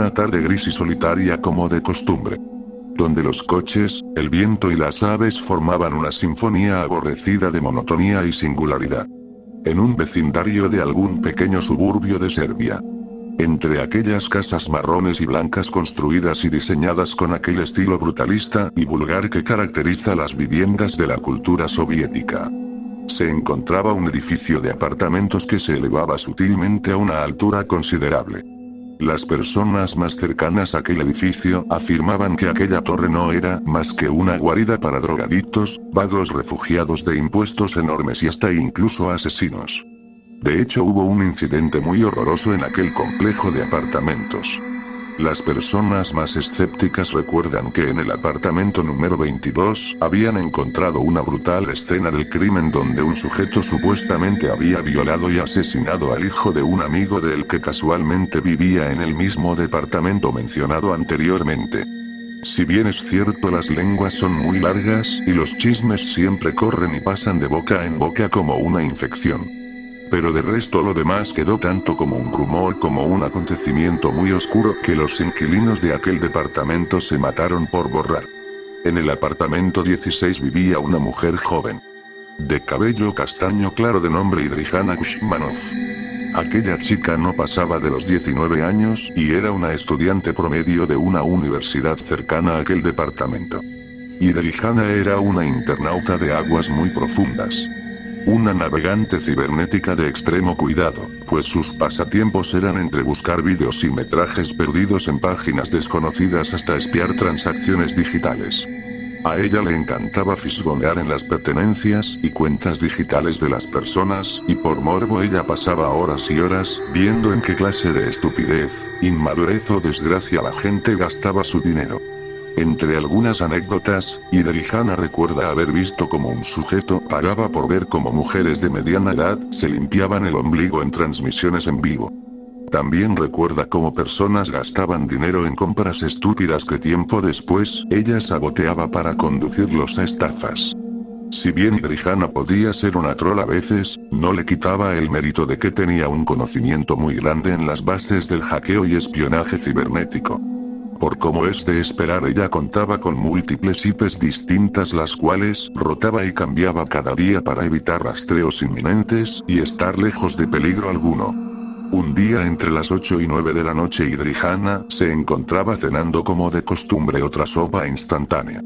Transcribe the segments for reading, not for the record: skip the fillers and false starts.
una tarde gris y solitaria como de costumbre, donde los coches, el viento y las aves formaban una sinfonía aborrecida de monotonía y singularidad. En un vecindario de algún pequeño suburbio de Serbia. Entre aquellas casas marrones y blancas construidas y diseñadas con aquel estilo brutalista y vulgar que caracteriza las viviendas de la cultura soviética, se encontraba un edificio de apartamentos que se elevaba sutilmente a una altura considerable. Las personas más cercanas a aquel edificio afirmaban que aquella torre no era más que una guarida para drogadictos, vagos refugiados de impuestos enormes y hasta incluso asesinos. De hecho, hubo un incidente muy horroroso en aquel complejo de apartamentos. Las personas más escépticas recuerdan que en el apartamento número 22 habían encontrado una brutal escena del crimen donde un sujeto supuestamente había violado y asesinado al hijo de un amigo de él que casualmente vivía en el mismo departamento mencionado anteriormente. Si bien es cierto, las lenguas son muy largas y los chismes siempre corren y pasan de boca en boca como una infección. Pero de resto lo demás quedó tanto como un rumor como un acontecimiento muy oscuro que los inquilinos de aquel departamento se mataron por borrar. En el apartamento 16 vivía una mujer joven, de cabello castaño claro de nombre Idrijana Kushmanov. Aquella chica no pasaba de los 19 años y era una estudiante promedio de una universidad cercana a aquel departamento. Idrijana era una internauta de aguas muy profundas. Una navegante cibernética de extremo cuidado, pues sus pasatiempos eran entre buscar vídeos y metrajes perdidos en páginas desconocidas hasta espiar transacciones digitales. A ella le encantaba fisgonear en las pertenencias y cuentas digitales de las personas, y por morbo ella pasaba horas y horas viendo en qué clase de estupidez, inmadurez o desgracia la gente gastaba su dinero. Entre algunas anécdotas, Idrijana recuerda haber visto como un sujeto pagaba por ver cómo mujeres de mediana edad se limpiaban el ombligo en transmisiones en vivo. También recuerda cómo personas gastaban dinero en compras estúpidas que tiempo después ella saboteaba para conducirlos a estafas. Si bien Idrijana podía ser una troll a veces, no le quitaba el mérito de que tenía un conocimiento muy grande en las bases del hackeo y espionaje cibernético. Por como es de esperar, ella contaba con múltiples IPs distintas las cuales rotaba y cambiaba cada día para evitar rastreos inminentes y estar lejos de peligro alguno. Un día entre las 8 y 9 de la noche Idrijana se encontraba cenando como de costumbre otra sopa instantánea.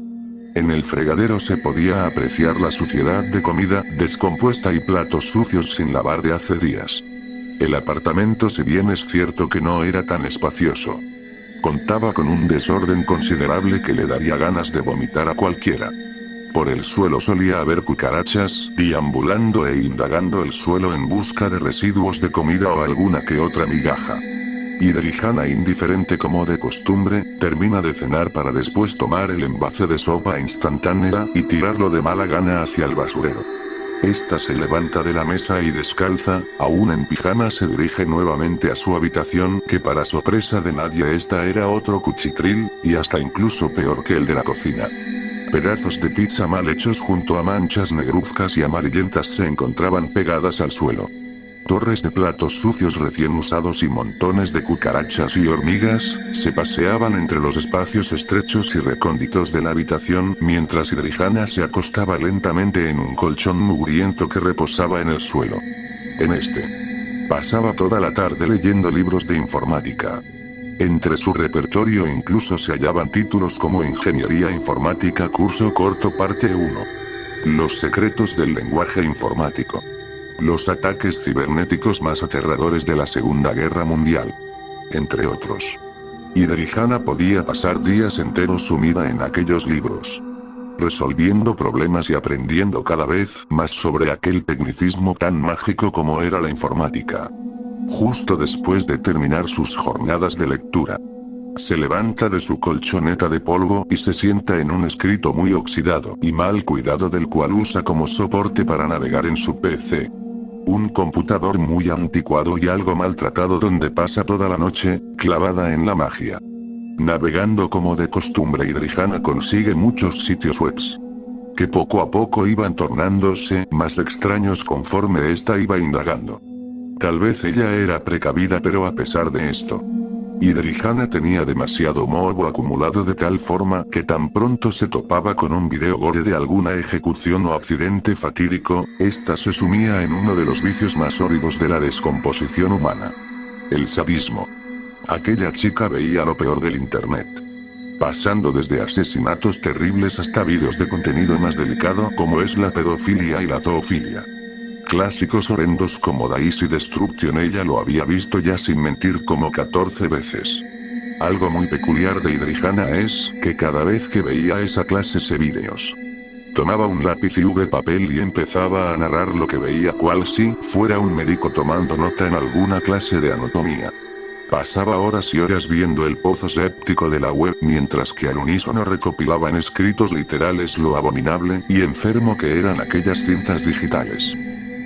En el fregadero se podía apreciar la suciedad de comida descompuesta y platos sucios sin lavar de hace días. El apartamento, si bien es cierto que no era tan espacioso, contaba con un desorden considerable que le daría ganas de vomitar a cualquiera. Por el suelo solía haber cucarachas, deambulando e indagando el suelo en busca de residuos de comida o alguna que otra migaja. Idrijana, indiferente como de costumbre, termina de cenar para después tomar el envase de sopa instantánea y tirarlo de mala gana hacia el basurero. Esta se levanta de la mesa y descalza, aún en pijama, se dirige nuevamente a su habitación, que para sorpresa de nadie esta era otro cuchitril, y hasta incluso peor que el de la cocina. Pedazos de pizza mal hechos junto a manchas negruzcas y amarillentas se encontraban pegadas al suelo. Torres de platos sucios recién usados y montones de cucarachas y hormigas se paseaban entre los espacios estrechos y recónditos de la habitación mientras Idrijana se acostaba lentamente en un colchón mugriento que reposaba en el suelo. En este, pasaba toda la tarde leyendo libros de informática. Entre su repertorio incluso se hallaban títulos como Ingeniería Informática Curso Corto Parte 1. Los secretos del lenguaje informático. Los ataques cibernéticos más aterradores de la Segunda Guerra Mundial. Entre otros. Idrijana podía pasar días enteros sumida en aquellos libros, resolviendo problemas y aprendiendo cada vez más sobre aquel tecnicismo tan mágico como era la informática. Justo después de terminar sus jornadas de lectura, se levanta de su colchoneta de polvo y se sienta en un escrito muy oxidado y mal cuidado del cual usa como soporte para navegar en su PC. Un computador muy anticuado y algo maltratado donde pasa toda la noche, clavada en la magia. Navegando como de costumbre, Idrijana consigue muchos sitios webs, que poco a poco iban tornándose más extraños conforme ésta iba indagando. Tal vez ella era precavida, pero a pesar de esto, Idrihana tenía demasiado morbo acumulado de tal forma que tan pronto se topaba con un video gore de alguna ejecución o accidente fatídico, esta se sumía en uno de los vicios más horribles de la descomposición humana. El sadismo. Aquella chica veía lo peor del internet. Pasando desde asesinatos terribles hasta vídeos de contenido más delicado como es la pedofilia y la zoofilia. Clásicos horrendos como Daisy Destruction, ella lo había visto ya sin mentir como 14 veces. Algo muy peculiar de Idrihana es que cada vez que veía esa clase de vídeos, tomaba un lápiz y papel y empezaba a narrar lo que veía cual si fuera un médico tomando nota en alguna clase de anatomía. Pasaba horas y horas viendo el pozo séptico de la web mientras que al unísono recopilaba en escritos literales lo abominable y enfermo que eran aquellas cintas digitales.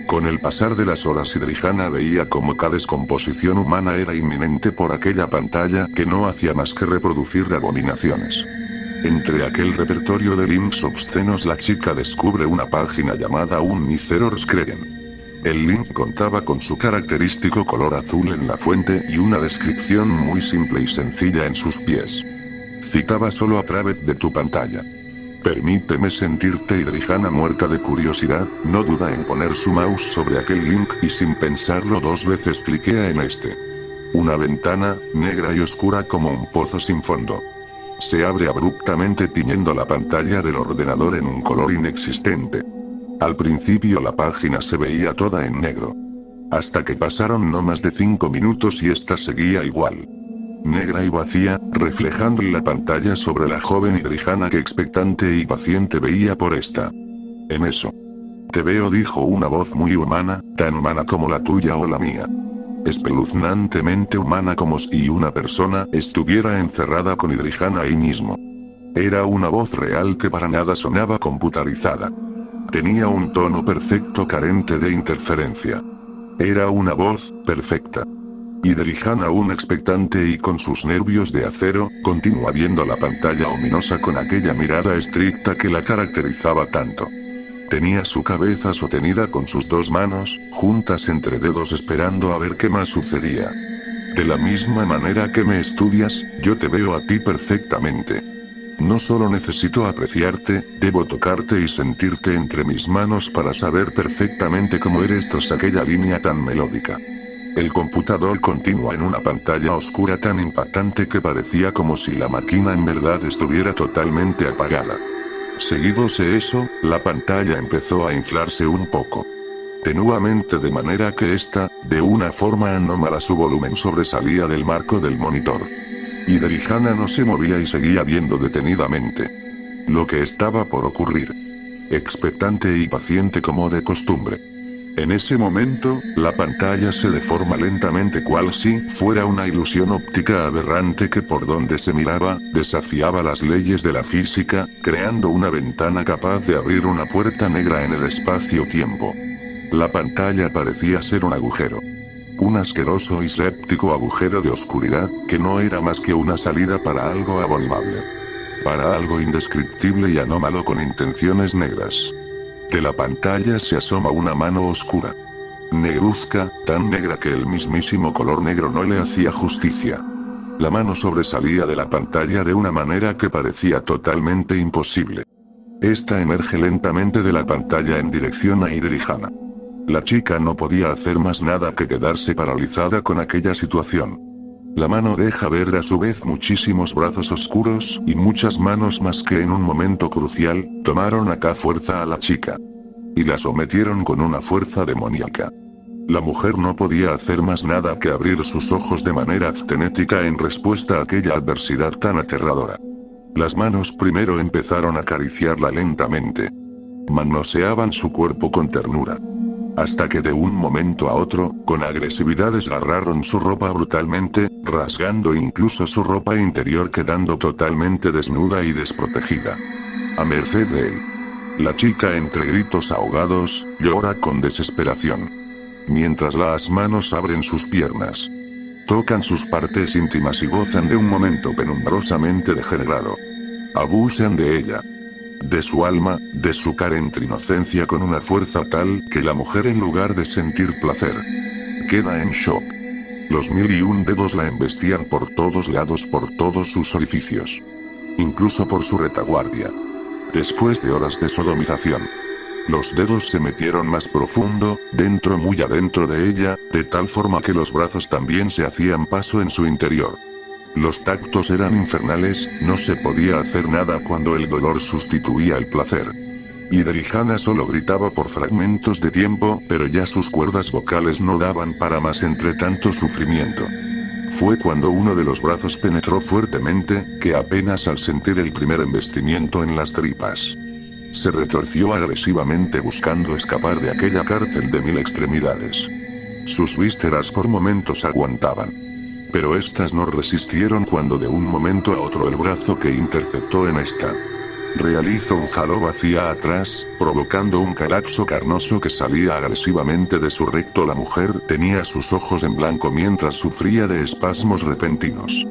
Con el pasar de las horas Idrihana veía como cada descomposición humana era inminente por aquella pantalla que no hacía más que reproducir abominaciones. Entre aquel repertorio de links obscenos la chica descubre una página llamada Unmiserorskrägen. El link contaba con su característico color azul en la fuente y una descripción muy simple y sencilla en sus pies. Citaba solo a través de tu pantalla. Permíteme sentirte. Idrihana, muerta de curiosidad, no duda en poner su mouse sobre aquel link y sin pensarlo dos veces cliquea en este. Una ventana, negra y oscura como un pozo sin fondo. Se abre abruptamente tiñendo la pantalla del ordenador en un color inexistente. Al principio la página se veía toda en negro. Hasta que pasaron no más de 5 minutos y esta seguía igual. Negra y vacía, reflejando en la pantalla sobre la joven Idrihana que expectante y paciente veía por esta. En eso. Te veo, dijo una voz muy humana, tan humana como la tuya o la mía. Espeluznantemente humana como si una persona estuviera encerrada con Idrihana ahí mismo. Era una voz real que para nada sonaba computarizada. Tenía un tono perfecto carente de interferencia. Era una voz perfecta. Idrihana, aún expectante y con sus nervios de acero, continúa viendo la pantalla ominosa con aquella mirada estricta que la caracterizaba tanto. Tenía su cabeza sostenida con sus dos manos, juntas entre dedos esperando a ver qué más sucedía. De la misma manera que me estudias, yo te veo a ti perfectamente. No solo necesito apreciarte, debo tocarte y sentirte entre mis manos para saber perfectamente cómo eres tras aquella línea tan melódica. El computador continúa en una pantalla oscura tan impactante que parecía como si la máquina en verdad estuviera totalmente apagada. Seguidos de eso, la pantalla empezó a inflarse un poco. Tenuamente, de manera que esta, de una forma anómala, su volumen sobresalía del marco del monitor. Idrihana no se movía y seguía viendo detenidamente lo que estaba por ocurrir. Expectante y paciente como de costumbre. En ese momento, la pantalla se deforma lentamente cual si fuera una ilusión óptica aberrante que por donde se miraba, desafiaba las leyes de la física, creando una ventana capaz de abrir una puerta negra en el espacio-tiempo. La pantalla parecía ser un agujero. Un asqueroso y séptico agujero de oscuridad, que no era más que una salida para algo abominable. Para algo indescriptible y anómalo con intenciones negras. De la pantalla se asoma una mano oscura. Negruzca, tan negra que el mismísimo color negro no le hacía justicia. La mano sobresalía de la pantalla de una manera que parecía totalmente imposible. Esta emerge lentamente de la pantalla en dirección a Idrihana. La chica no podía hacer más nada que quedarse paralizada con aquella situación. La mano deja ver a su vez muchísimos brazos oscuros y muchas manos más que en un momento crucial, tomaron acá fuerza a la chica. Y la sometieron con una fuerza demoníaca. La mujer no podía hacer más nada que abrir sus ojos de manera abstenética en respuesta a aquella adversidad tan aterradora. Las manos primero empezaron a acariciarla lentamente. Manoseaban su cuerpo con ternura. Hasta que de un momento a otro, con agresividad desgarraron su ropa brutalmente, rasgando incluso su ropa interior quedando totalmente desnuda y desprotegida. A merced de él. La chica entre gritos ahogados, llora con desesperación. Mientras las manos abren sus piernas. Tocan sus partes íntimas y gozan de un momento penumbrosamente degenerado. Abusan de ella. De su alma, de su carente inocencia con una fuerza tal que la mujer en lugar de sentir placer, queda en shock. Los 1001 dedos la embestían por todos lados, por todos sus orificios. Incluso por su retaguardia. Después de horas de sodomización, los dedos se metieron más profundo, dentro, muy adentro de ella, de tal forma que los brazos también se hacían paso en su interior. Los tactos eran infernales, no se podía hacer nada cuando el dolor sustituía el placer. Y Darijana solo gritaba por fragmentos de tiempo, pero ya sus cuerdas vocales no daban para más entre tanto sufrimiento. Fue cuando uno de los brazos penetró fuertemente, que apenas al sentir el primer embestimiento en las tripas, se retorció agresivamente buscando escapar de aquella cárcel de 1000 extremidades. Sus vísceras por momentos aguantaban. Pero estas no resistieron cuando de un momento a otro el brazo que interceptó en esta realizó un jalón hacia atrás, provocando un colapso carnoso que salía agresivamente de su recto. La mujer tenía sus ojos en blanco mientras sufría de espasmos repentinos.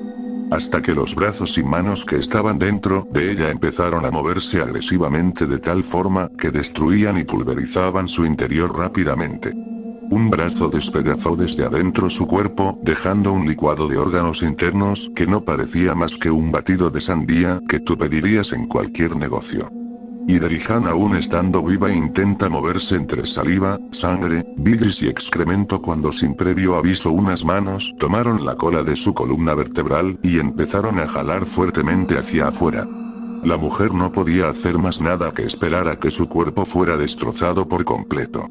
Hasta que los brazos y manos que estaban dentro de ella empezaron a moverse agresivamente de tal forma que destruían y pulverizaban su interior rápidamente. Un brazo despedazó desde adentro su cuerpo, dejando un licuado de órganos internos que no parecía más que un batido de sandía que tú pedirías en cualquier negocio. Y Darijana, aún estando viva, intenta moverse entre saliva, sangre, bilis y excremento cuando sin previo aviso unas manos tomaron la cola de su columna vertebral y empezaron a jalar fuertemente hacia afuera. La mujer no podía hacer más nada que esperar a que su cuerpo fuera destrozado por completo.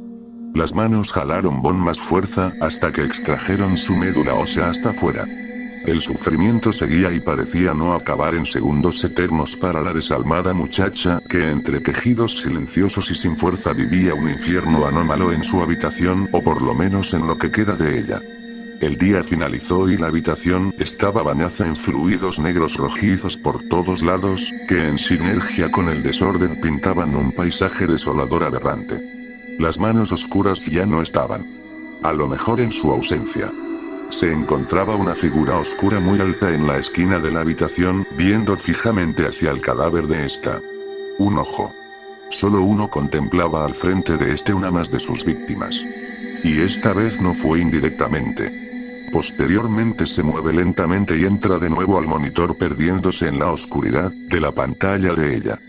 Las manos jalaron con más fuerza hasta que extrajeron su médula ósea hasta afuera. El sufrimiento seguía y parecía no acabar en segundos eternos para la desalmada muchacha, que entre quejidos silenciosos y sin fuerza vivía un infierno anómalo en su habitación, o por lo menos en lo que queda de ella. El día finalizó y la habitación estaba bañada en fluidos negros rojizos por todos lados, que en sinergia con el desorden pintaban un paisaje desolador aberrante. Las manos oscuras ya no estaban. A lo mejor en su ausencia. Se encontraba una figura oscura muy alta en la esquina de la habitación, viendo fijamente hacia el cadáver de esta. Un ojo. Solo uno contemplaba al frente de una más de sus víctimas. Y esta vez no fue indirectamente. Posteriormente se mueve lentamente y entra de nuevo al monitor, perdiéndose en la oscuridad de la pantalla de ella.